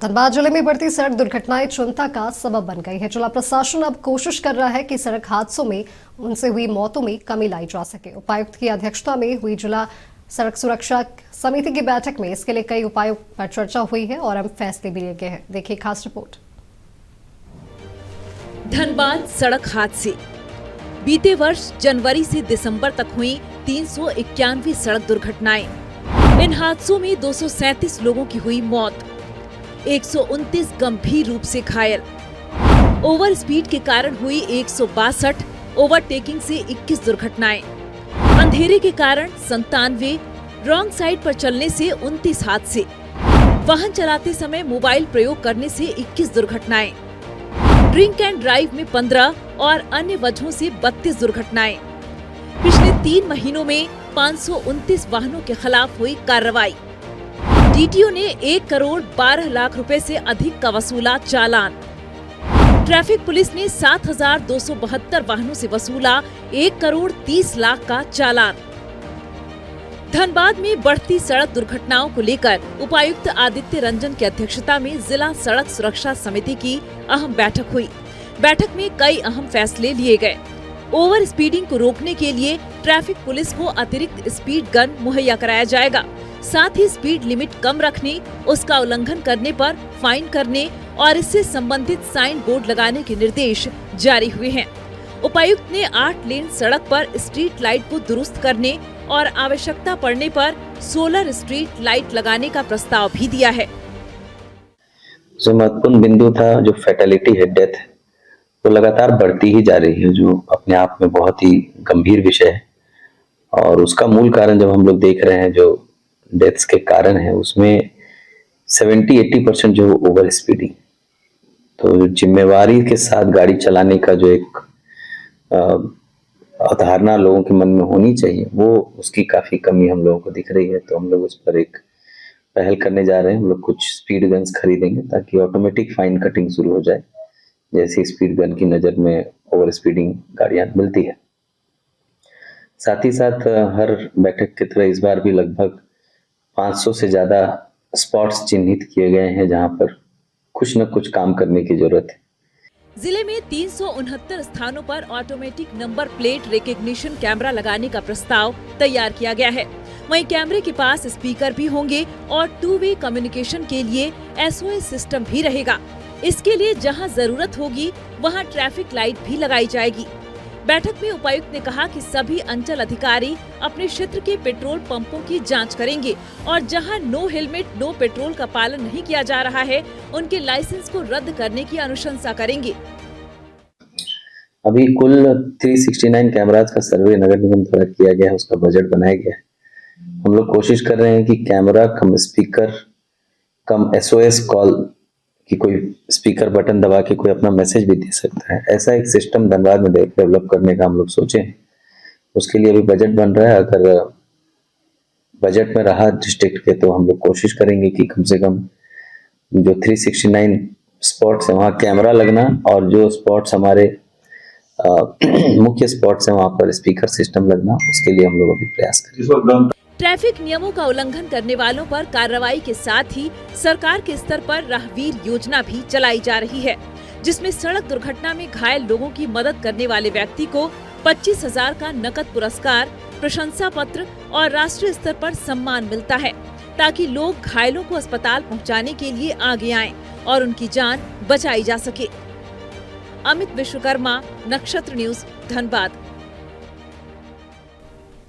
धनबाद जिले में बढ़ती सड़क दुर्घटनाएं चिंता का सबब बन गई है। जिला प्रशासन अब कोशिश कर रहा है कि सड़क हादसों में उनसे हुई मौतों में कमी लाई जा सके। उपायुक्त की अध्यक्षता में हुई जिला सड़क सुरक्षा समिति की बैठक में इसके लिए कई उपायों पर चर्चा हुई है और अब फैसले भी लिए गए हैं। देखिए खास रिपोर्ट। धनबाद सड़क हादसे। बीते वर्ष जनवरी से दिसंबर तक हुई 391 सड़क दुर्घटनाएं। इन हादसों में 237 लोगों की हुई मौत, 129 गंभीर रूप से घायल। ओवर स्पीड के कारण हुई 162, ओवरटेकिंग से 21 दुर्घटनाएं, अंधेरे के कारण 97, रॉन्ग साइड पर चलने से 29 हादसे, वाहन चलाते समय मोबाइल प्रयोग करने से 21 दुर्घटनाएं, ड्रिंक एंड ड्राइव में 15 और अन्य वजहों से 32 दुर्घटनाएं। पिछले 3 महीनों में 529 वाहनों के खिलाफ हुई कार्रवाई। डीटीओ ने 1 करोड़ 12 लाख रुपए से अधिक का वसूला चालान। ट्रैफिक पुलिस ने 7,272 वाहनों से वसूला 1 करोड़ 30 लाख का चालान। धनबाद में बढ़ती सड़क दुर्घटनाओं को लेकर उपायुक्त आदित्य रंजन की अध्यक्षता में जिला सड़क सुरक्षा समिति की अहम बैठक हुई। बैठक में कई अहम फैसले लिए गए। ओवर स्पीडिंग को रोकने के लिए ट्रैफिक पुलिस को अतिरिक्त स्पीड गन मुहैया कराया जाएगा। साथ ही स्पीड लिमिट कम रखने, उसका उल्लंघन करने पर फाइन करने और इससे संबंधित साइन बोर्ड लगाने के निर्देश जारी हुए हैं। उपायुक्त ने 8 लेन सड़क पर स्ट्रीट लाइट को दुरुस्त करने और आवश्यकता पड़ने पर सोलर स्ट्रीट लाइट लगाने का प्रस्ताव भी दिया है। जो महत्वपूर्ण बिंदु था, जो फैटेलिटी है, डेथ, तो लगातार बढ़ती ही जा रही है, जो अपने आप में बहुत ही गंभीर विषय है। और उसका मूल कारण जब हम लोग देख रहे हैं, जो डेथ्स के कारण है, उसमें 70-80% जो ओवर स्पीडिंग, तो जिम्मेवारी के साथ गाड़ी चलाने का जो एक अवधारणा लोगों के मन में होनी चाहिए, वो उसकी काफी कमी हम लोगों को दिख रही है। तो हम लोग उस पर एक पहल करने जा रहे हैं। हम लोग कुछ स्पीड गन्स खरीदेंगे ताकि ऑटोमेटिक फाइन कटिंग शुरू हो जाए, जैसे स्पीड गन की नजर में ओवर स्पीडिंग गाड़ियां मिलती है। साथ ही साथ हर बैठक की तरह इस बार भी लगभग 500 से ज्यादा स्पॉट्स चिन्हित किए गए हैं, जहां पर कुछ न कुछ काम करने की जरूरत है। जिले में 369 स्थानों पर automatic number plate recognition camera लगाने का प्रस्ताव तैयार किया गया है। वहीं कैमरे के पास स्पीकर भी होंगे और 2 वे कम्युनिकेशन के लिए SOS सिस्टम भी रहेगा। इसके लिए जहां जरूरत होगी वहां ट्रैफिक लाइट भी लगाई जाएगी। बैठक में उपायुक्त ने कहा कि सभी अंचल अधिकारी अपने क्षेत्र के पेट्रोल पंपों की जांच करेंगे और जहां नो हेलमेट नो पेट्रोल का पालन नहीं किया जा रहा है, उनके लाइसेंस को रद्द करने की अनुशंसा करेंगे। अभी कुल 369 कैमराज का सर्वे नगर निगम द्वारा किया गया है, उसका बजट बनाया गया है। हम लोग कोशिश कर रहे हैं कि कैमरा कम स्पीकर कम SOS कॉल कि कोई स्पीकर बटन दबा के कोई अपना मैसेज भी दे सकता है, ऐसा एक सिस्टम धनबाद में डेवलप करने का हम लोग सोचे हैं। उसके लिए अभी बजट बन रहा है। अगर बजट में रहा डिस्ट्रिक्ट के, तो हम लोग कोशिश करेंगे कि कम से कम जो 369 स्पॉट्स है वहाँ कैमरा लगना, और जो स्पॉट्स हमारे मुख्य स्पॉट्स है वहाँ पर स्पीकर सिस्टम लगना, उसके लिए हम लोग अभी प्रयास करेंगे। ट्रैफिक नियमों का उल्लंघन करने वालों पर कार्रवाई के साथ ही सरकार के स्तर पर राहवीर योजना भी चलाई जा रही है, जिसमें सड़क दुर्घटना में घायल लोगों की मदद करने वाले व्यक्ति को 25,000 का नकद पुरस्कार, प्रशंसा पत्र और राष्ट्रीय स्तर पर सम्मान मिलता है, ताकि लोग घायलों को अस्पताल पहुंचाने के लिए आगे आएं और उनकी जान बचाई जा सके। अमित विश्वकर्मा, नक्षत्र न्यूज, धनबाद।